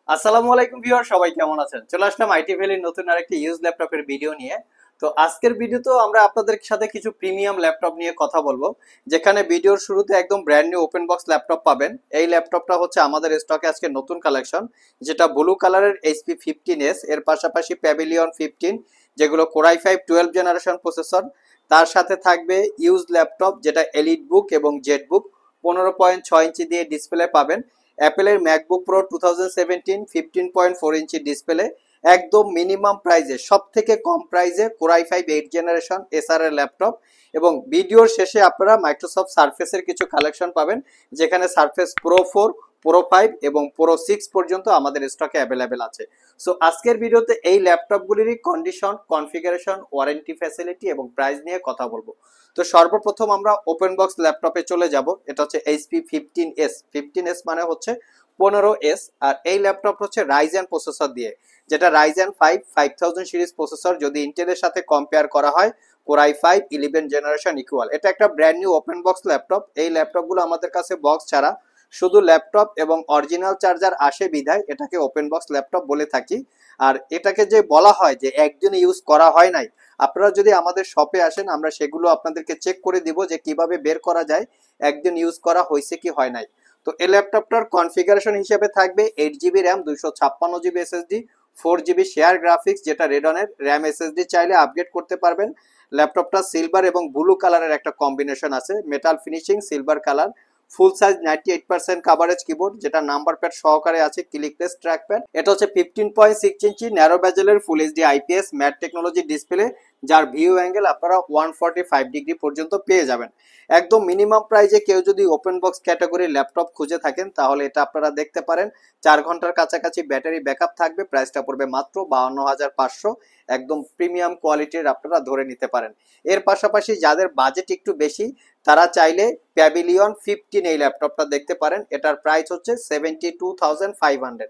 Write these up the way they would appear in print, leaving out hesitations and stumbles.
আসসালামু আলাইকুম ভিউয়ার, সবাই কেমন আছেন? চলে আসলাম আইটি ভ্যালির নতুন আরেকটি ইউজ ল্যাপটপের ভিডিও নিয়ে। তো আজকের ভিডিওতেও আমরা আপনাদের সাথে কিছু প্রিমিয়াম ল্যাপটপ নিয়ে কথা বলবো, যেখানে ভিডিওর শুরুতে একদম brand new open box laptop পাবেন। এই ল্যাপটপটা হচ্ছে আমাদের স্টকে আজকে নতুন কালেকশন, যেটা ব্লু কালারের এইচপি 15s, এর পাশাপাশি প্যাভিলিয়ন 15, যেগুলো কোরাই 5 12 জেনারেশন প্রসেসর। তার সাথে থাকবে ইউজ ল্যাপটপ, যেটা এলিট বুক এবং জেট বুক 15.6 ইঞ্চি দিয়ে ডিসপ্লে পাবেন। অ্যাপেলের ম্যাকবুক প্রো 2017 15.4 ইঞ্চি ডিসপ্লে, একদম মিনিমাম প্রাইসে, সব থেকে কম প্রাইসে কোরাই 5 8 জেনারেশন এসআর এর ল্যাপটপ। এবং ভিডিওর শেষে আপনারা মাইক্রোসফট সার্ফেসের কিছু কালেকশন পাবেন, যেখানে সার্ফেস প্রো 4, প্রো 5 এবং প্রো 6 পর্যন্ত আমাদের স্টকে অ্যাভেলেবেল আছে। সো আজকের ভিডিওতে এই ল্যাপটপগুলিরই কন্ডিশন, কনফিগারেশন, ওয়ারেন্টি ফ্যাসিলিটি এবং প্রাইস নিয়ে কথা বলবো। তো সর্বপ্রথম আমরা ওপেন বক্স ল্যাপটপে চলে যাব। এটা হচ্ছে এইচপি 15s। 15s মানে হচ্ছে 15s। আর এই ল্যাপটপ হচ্ছে রাইজেন প্রসেসর দিয়ে, যেটা রাইজেন 5 5000 সিরিজ প্রসেসর। যদি ইন্টেলের সাথে কম্পেয়ার করা হয়, কোরাই 5 11 জেনারেশন ইকুয়াল। এটা একটা brand new open box laptop. এই ল্যাপটপগুলো আমাদের কাছে বক্স ছাড়া শুধু ল্যাপটপ এবং অরিজিনাল চার্জার আসে বিধায় এটাকে ওপেন বক্স ল্যাপটপ বলে থাকি। আর এটাকে যে বলা হয় যে একদিন ইউজ করা হয় নাই, আপনারা যদি আমাদের শপে আসেন, আমরা সেগুলো আপনাদেরকে চেক করে দিব যে কিভাবে বের করা যায় একদিন ইউজ করা হয়েছে কি হয় নাই। তো এই ল্যাপটপটার কনফিগারেশন হিসেবে থাকবে 8 GB RAM, 256 GB SSD, 4 GB share graphics, যেটা রেডনের র্যাম এসএসডি চাইলে আপগ্রেড করতে পারবেন। ল্যাপটপটা সিলভার এবং ব্লু কালারের একটা কম্বিনেশন আছে, metal finishing, silver colour. Full size 98% coverage keyboard, যেটা নাম্বার প্যাড সহকারে আছে, ক্লিকলেস ট্র্যাক প্যাড। এটা হচ্ছে 15.6 ইঞ্চি ন্যারো বেজেলের full HD IPS matte technology display, যার ভিউ অ্যাঙ্গেল আপনারা 145 ডিগ্রি পর্যন্ত পেয়ে যাবেন। একদম মিনিমাম প্রাইজে কেউ যদি ওপেন বক্স ক্যাটাগরির ল্যাপটপ খুঁজে থাকেন, তাহলে এটা আপনারা দেখতে পারেন। 4 ঘন্টার কাছাকাছি ব্যাটারি ব্যাকআপ থাকবে। প্রাইসটা পড়বে মাত্র 52,500। একদম প্রিমিয়াম কোয়ালিটির আপনারা ধরে নিতে পারেন। এর পাশাপাশি যাদের বাজেট একটু বেশি, তারা চাইলে প্যাভিলিয়ন 15 এই ল্যাপটপটা দেখতে পারেন। এটার প্রাইস হচ্ছে 72,500।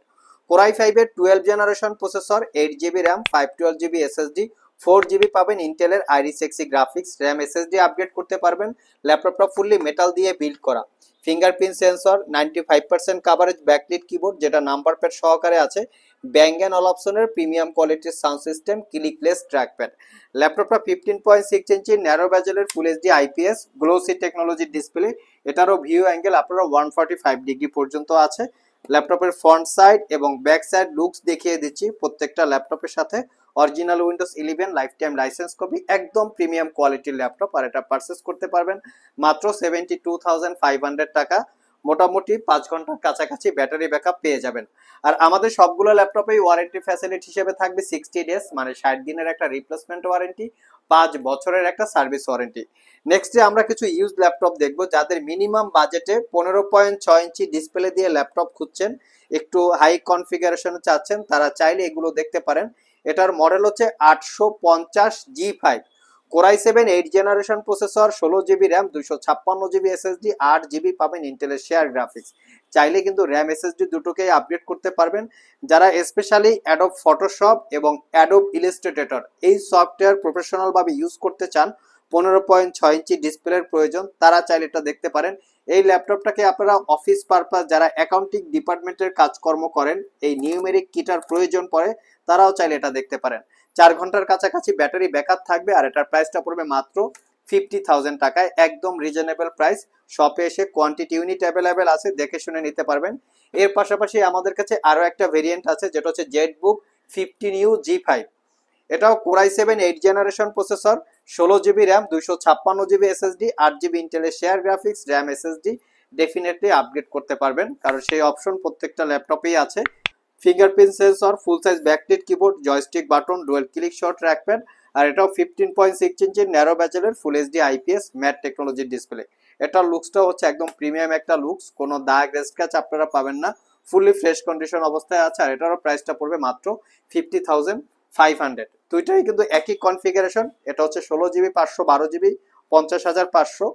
কোরাই 5 এর 12 generation processor, 8 GB RAM, 512 GB SSD, 4 GB পাবেন ইন্টেলের Iris Xe graphics, RAM SSD upgrade করতে পারবেন। ল্যাপটপটা ফুললি মেটাল দিয়ে বিল্ড করা। Fingerprint sensor, 95% coverage, backlit keyboard, যেটা নাম্বার প্যাড সহকারে আছে, ব্যাং অ্যান্ড অপশনের প্রিমিয়াম কোয়ালিটির সাউন্ড সিস্টেম, ক্লিকলেস ট্র্যাকপ্যাড। ল্যাপটপটা 15.6 ইঞ্চি ন্যারো ব্যাজেলের full HD IPS glossy technology display. এটারও ভিউ অ্যাঙ্গেল আপনারা 145 ডিগ্রি পর্যন্ত আছে। ল্যাপটপের ফ্রন্ট সাইড এবং ব্যাক সাইড লুকস দেখিয়ে দিচ্ছি। প্রত্যেকটা ল্যাপটপের সাথে original Windows 11 life time licence copy, একদম প্রিমিয়াম কোয়ালিটির ল্যাপটপ। আর এটা পারচেস করতে পারবেন মাত্র 72,500 টাকা। মোটামুটি 5 ঘন্টার কাছাকাছি ব্যাটারি ব্যাকআপ পেয়ে যাবেন। আর আমাদের সবগুলো ল্যাপটপেই ওয়ারেন্টি ফ্যাসিলিটি হিসেবে থাকবে 60 ডেজ, মানে 60 দিনের একটা রিপ্লেসমেন্ট ওয়ারেন্টি, 5 বছরের একটা সার্ভিস ওয়ারেন্টি। নেক্সটে আমরা কিছু ইউজ ল্যাপটপ দেখব, যাদের মিনিমাম বাজেটে 15.6 ইঞ্চি ডিসপ্লে দিয়ে ল্যাপটপ খুঁজছেন, একটু হাই কনফিগারেশনে চাচ্ছেন, তারা চাইলে এগুলো দেখতে পারেন। এটার মডেল হচ্ছে 850G5, core i 7 8 generation processor, 16 GB RAM, 256 GB SSD, 8 GB পাবেন ইন্টেলের শেয়ার গ্রাফিক্স। চাইলে কিন্তু র্যাম এসএসডি দুটোকেই আপগ্রেড করতে পারবেন। যারা স্পেশালি অ্যাডোব ফটোশপ এবং অ্যাডোব ইলাস্ট্রেটর এই সফটওয়্যার প্রফেশনাল ভাবে ইউজ করতে চান, 15.6 ইঞ্চি ডিসপ্লের প্রয়োজন, তারা চাইলে এটা দেখতে পারেন। এই ল্যাপটপটাকে আপনারা অফিস পারপাস, যারা অ্যাকাউন্টিং ডিপার্টমেন্টের কাজকর্ম করেন, এই নিউমেরিক কিটার প্রয়োজন পড়ে, তারাও চাইলে এটা দেখতে পারেন। 4 ঘন্টার কাছাকাছি ব্যাটারি ব্যাকআপ থাকবে। আর এটার প্রাইসটা পড়বে মাত্র 50,000 টাকায়, একদম রিজনেবল প্রাইস। শপে এসে কোয়ান্টিটি ইউনিট অ্যাভেলেবেল আছে, দেখে শুনে নিতে পারবেন। এর পাশাপাশি আমাদের কাছে আরো একটা ভেরিয়েন্ট আছে, যেটা হচ্ছে জেটবুক 15U G5। এটাও core i 7 8 generation processor, 16 GB RAM, 256 GB SSD, 8 GB ইন্টেলের share graphics, RAM SSD. Definitely upgrade করতে পারবেন, কারণ সেই অপশন প্রত্যেকটা ল্যাপটপেই আছে। Fingerprint sensor, full size backlit keyboard, joystick button, dual click shot trackpad. আর এটাও 15.6 ইঞ্চির ন্যারো ব্যাচেলের ফুল এইচডি আইপিএস ম্যাট টেকনোলজির ডিসপ্লে। এটার লুকসটাও হচ্ছে একদম প্রিমিয়াম একটা লুকস, কোনো দাগ স্ক্র্যাচ আপনারা পাবেন না, ফুললি ফ্রেশ কন্ডিশন অবস্থায় আছে। আর এটারও প্রাইসটা পড়বে মাত্র 50,500। দুইটাই কিন্তু একই কনফিগারেশন। এটা হচ্ছে 16 জিবি 512 জিবি 50,500,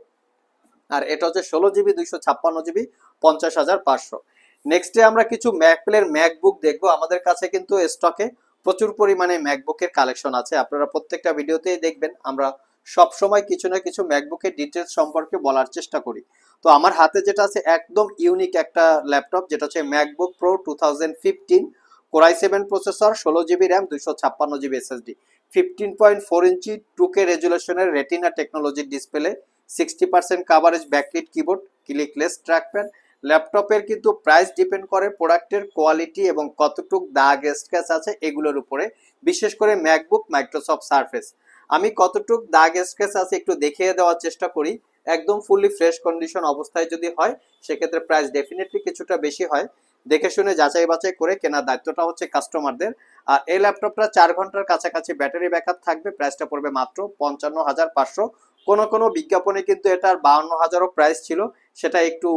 আর এটা হচ্ছে 16 জিবি 256 জিবি 50,500। নেক্সটে আমরা কিছু ম্যাকপেলের ম্যাকবুক দেখবো। আমাদের কাছে কিন্তু স্টকে প্রচুর পরিমাণে ম্যাকবুকের কালেকশন আছে, আপনারা প্রত্যেকটা ভিডিওতেই দেখবেন আমরা সব সময় কিছু না কিছু ম্যাকবুকের ডিটেলস সম্পর্কে বলার চেষ্টা করি। তো আমার হাতে যেটা আছে একদম ইউনিক একটা ল্যাপটপ, যেটা হচ্ছে MacBook pro 2015, core i 7 processor, 16 GB RAM, 256 GB SSD, 15.4 ইঞ্চি 2K রেজুলেশনের রেটিনা টেকনোলজির display, 60% coverage backlit keyboard, clickless trackpad. ল্যাপটপের কিন্তু প্রাইস ডিপেন্ড করে প্রোডাক্টের কোয়ালিটি এবং কতটুক দাগ স্ক্র্যাচ আছে এগুলোর উপরে, বিশেষ করে ম্যাকবুক মাইক্রোসফট সারফেস। আমি কতটুক দাগ স্ক্র্যাচ আছে একটু দেখিয়ে দেওয়ার চেষ্টা করি। একদম ফুললি ফ্রেশ কন্ডিশন অবস্থায় যদি হয় সেক্ষেত্রে প্রাইস ডেফিনেটলি কিছুটা বেশি হয়। দেখে শুনে যাচাই বাছাই করে কেনার দায়িত্বটা হচ্ছে কাস্টমারদের। আর এই ল্যাপটপটা 4 ঘন্টার কাছাকাছি ব্যাটারি ব্যাকআপ থাকবে। প্রাইসটা পড়বে মাত্র 55,500। কোনো কোনো বিজ্ঞাপনে কিন্তু এটার 52,000ও প্রাইস ছিল, সেটা একটু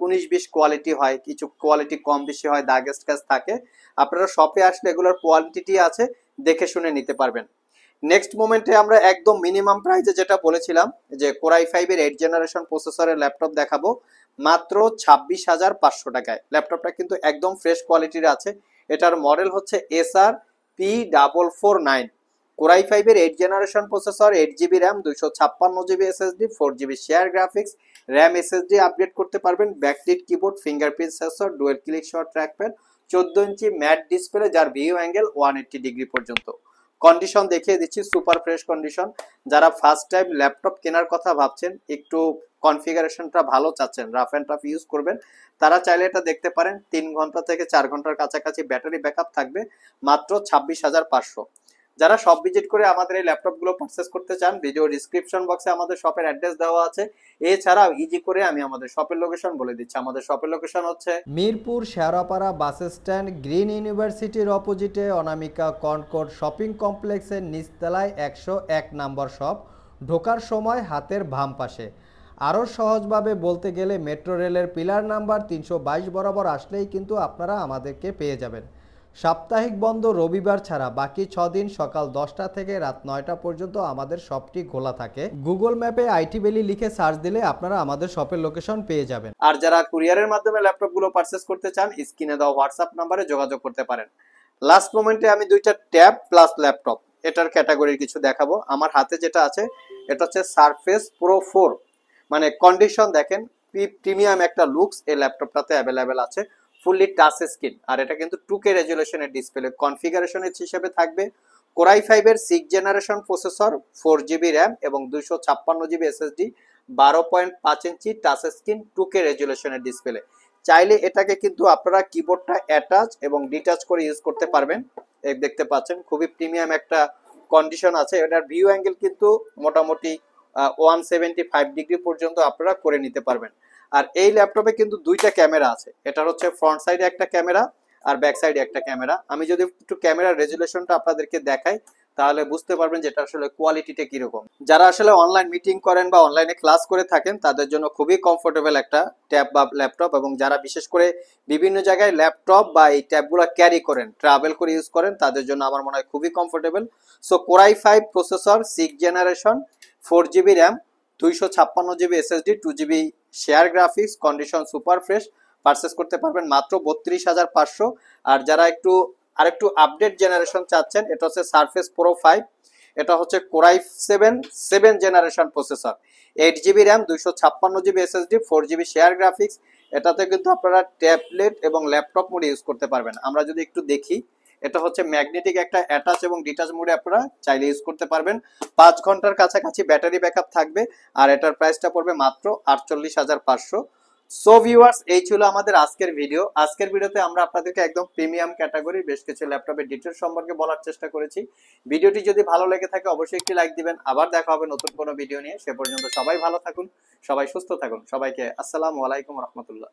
19-20 কোয়ালিটি হয়, কিছু কোয়ালিটি কম বেশি হয়, দাগ স্ক্র্যাচ থাকে। আপনারা শপে আসলে এগুলোর কোয়ালিটি আছে, দেখে শুনে নিতে পারবেন। নেক্সট মোমেন্টে আমরা একদম মিনিমাম প্রাইসে যেটা বলেছিলাম যে কোরাই 5-এর 8 জেনারেশন প্রসেসরের ল্যাপটপ দেখাবো মাত্র 26,500 টাকায়। ল্যাপটপটা কিন্তু একদম ফ্রেশ কোয়ালিটির আছে। এটার মডেল হচ্ছে SR-P449, কোরাই 5-এর 8 generation processor, 8 GB RAM, 256 GB SSD, 4 GB share graphics, RAM SSD update করতে পারবেন, backlit keyboard, fingerprint sensor, dual click shot trackpad, 14 inch matte display যার ভিউ অ্যাঙ্গেল 180 ডিগ্রি পর্যন্ত। কন্ডিশন দেখিয়ে দিচ্ছি, সুপার ফ্রেশ কন্ডিশন। যারা first time laptop কেনার কথা ভাবছেন, একটু কনফিগারেশনটা ভালো চাচ্ছেন, রাফ অ্যান্ড টাফ ইউজ করবেন, তারা চাইলে এটা দেখতে পারেন। 3 ঘন্টা থেকে 4 ঘন্টার কাছাকাছি ব্যাটারি ব্যাকআপ থাকবে, মাত্র 26,500। যারা শপ ভিজিট করে আমাদের এই ল্যাপটপগুলো পারচেস করতে চান, ভিডিও ডিসক্রিপশন বক্সে আমাদের শপের অ্যাড্রেস দেওয়া আছে। এছাড়াও ইজি করে আমি আমাদের শপের লোকেশন বলে দিচ্ছি। আমাদের শপের লোকেশন হচ্ছে Mirpur Shewrapara bus stand, green ইউনিভার্সিটির অপোজিটে অনামিকা কনকর্ড শপিং কমপ্লেক্সের নিচতলায় 101 নম্বর শপ। ঢোকার সময় হাতের বাম পাশে। আরও সহজভাবে বলতে গেলে মেট্রো রেলের পিলার নাম্বার 322 বরাবর আসলেই কিন্তু আপনারা আমাদেরকে পেয়ে যাবেন। সাপ্তাহিক বন্ধ রবিবার ছাড়া বাকি 6 দিন সকাল 10টা থেকে রাত 9টা পর্যন্ত আমাদের শপটি খোলা থাকে। গুগল ম্যাপে আইটি ভ্যালি লিখে সার্চ দিলে আপনারা আমাদের শপের লোকেশন পেয়ে যাবেন। আর যারা কুরিয়ারের মাধ্যমে ল্যাপটপগুলো পারচেস করতে চান, স্ক্রিনে দেওয়া হোয়াটসঅ্যাপ নাম্বারে যোগাযোগ করতে পারেন। লাস্ট মোমেন্টে আমি দুইটা ট্যাব প্লাস ল্যাপটপ এটার ক্যাটাগরির কিছু দেখাবো। আমার হাতে যেটা আছে এটা হচ্ছে সারফেস প্রো 4, মানে কন্ডিশন দেখেন, প্রিমিয়াম একটা লুকস এই ল্যাপটপটাতে অ্যাভেলেবেল আছে। ফুললি টাচ স্ক্রিন, আর এটা কিন্তু 2K রেজুলেশনের ডিসপ্লে। কনফিগারেশনের হিসেবে থাকবে কোরাই 5-এর 6 জেনারেশন প্রসেসর, 4 জিবি র্যাম এবং 256 GB SSD, 12.5 inch touch screen, 2K রেজুলেশনের ডিসপ্লে। চাইলে এটাকে কিন্তু আপনারা কিবোর্ডটা অ্যাটাচ এবং ডিটাচ করে ইউজ করতে পারবেন। এই দেখতে পাচ্ছেন খুবই প্রিমিয়াম একটা কন্ডিশন আছে। এটার ভিউ অ্যাঙ্গেল কিন্তু মোটামুটি 175 ডিগ্রি পর্যন্ত আপনারা করে নিতে পারবেন। আর এই ল্যাপটপে কিন্তু দুইটা ক্যামেরা আছে। এটার হচ্ছে ফ্রন্ট সাইডে একটা ক্যামেরা আর ব্যাক সাইডে একটা ক্যামেরা। আমি যদি একটু ক্যামেরার রেজুলেশনটা আপনাদেরকে দেখাই তাহলে বুঝতে পারবেন যে এটা আসলে কোয়ালিটিটা কিরকম। যারা আসলে অনলাইন মিটিং করেন বা অনলাইনে ক্লাস করে থাকেন তাদের জন্য খুবই কমফোর্টেবল একটা ট্যাব বা ল্যাপটপ, এবং যারা বিশেষ করে বিভিন্ন জায়গায় ল্যাপটপ বা এই ট্যাবগুলো ক্যারি করেন, ট্রাভেল করে ইউজ করেন, তাদের জন্য আমার মনে হয় খুবই comfortable. So core i 5 processor, 6 generation, 4 GB RAM, 256 GB SSD, 2 GB share graphics, condition super fresh, purchase করতে পারবেন মাত্র 32,500। আর যারা আরেকটু আপডেট জেনারেশন চাচ্ছেন, এটা হচ্ছে সারফেস প্রো 5। এটা হচ্ছে core i 7 generation processor, 8 GB RAM, 256 GB SSD, 4 GB share graphics. এটাতে কিন্তু আপনারা ট্যাবলেট এবং ল্যাপটপ মোডে ইউজ করতে পারবেন। আমরা যদি একটু দেখি, এটা হচ্ছে ম্যাগনেটিক একটা অ্যাটাচ এবং ডিটাচ মোডে আপনারা চাইলে ইউজ করতে পারবেন। 5 ঘন্টার কাছাকাছি ব্যাটারি ব্যাকআপ থাকবে। আর এটার প্রাইসটা পড়বে মাত্র 48,500। সো ভিউয়ার্স, এই ছিল আমাদের আজকের ভিডিও। আজকের ভিডিওতে আমরা আপনাদেরকে একদম প্রিমিয়াম ক্যাটাগরির বেশ কিছু ল্যাপটপের ডিটেলস সম্পর্কে বলার চেষ্টা করেছি। ভিডিওটি যদি ভালো লেগে থাকে অবশ্যই একটি লাইক দিবেন। আবার দেখা হবে নতুন কোনো ভিডিও নিয়ে। সে পর্যন্ত সবাই ভালো থাকুন, সবাই সুস্থ থাকুন। সবাইকে আসসালামু আলাইকুম রহমতুল্লাহ।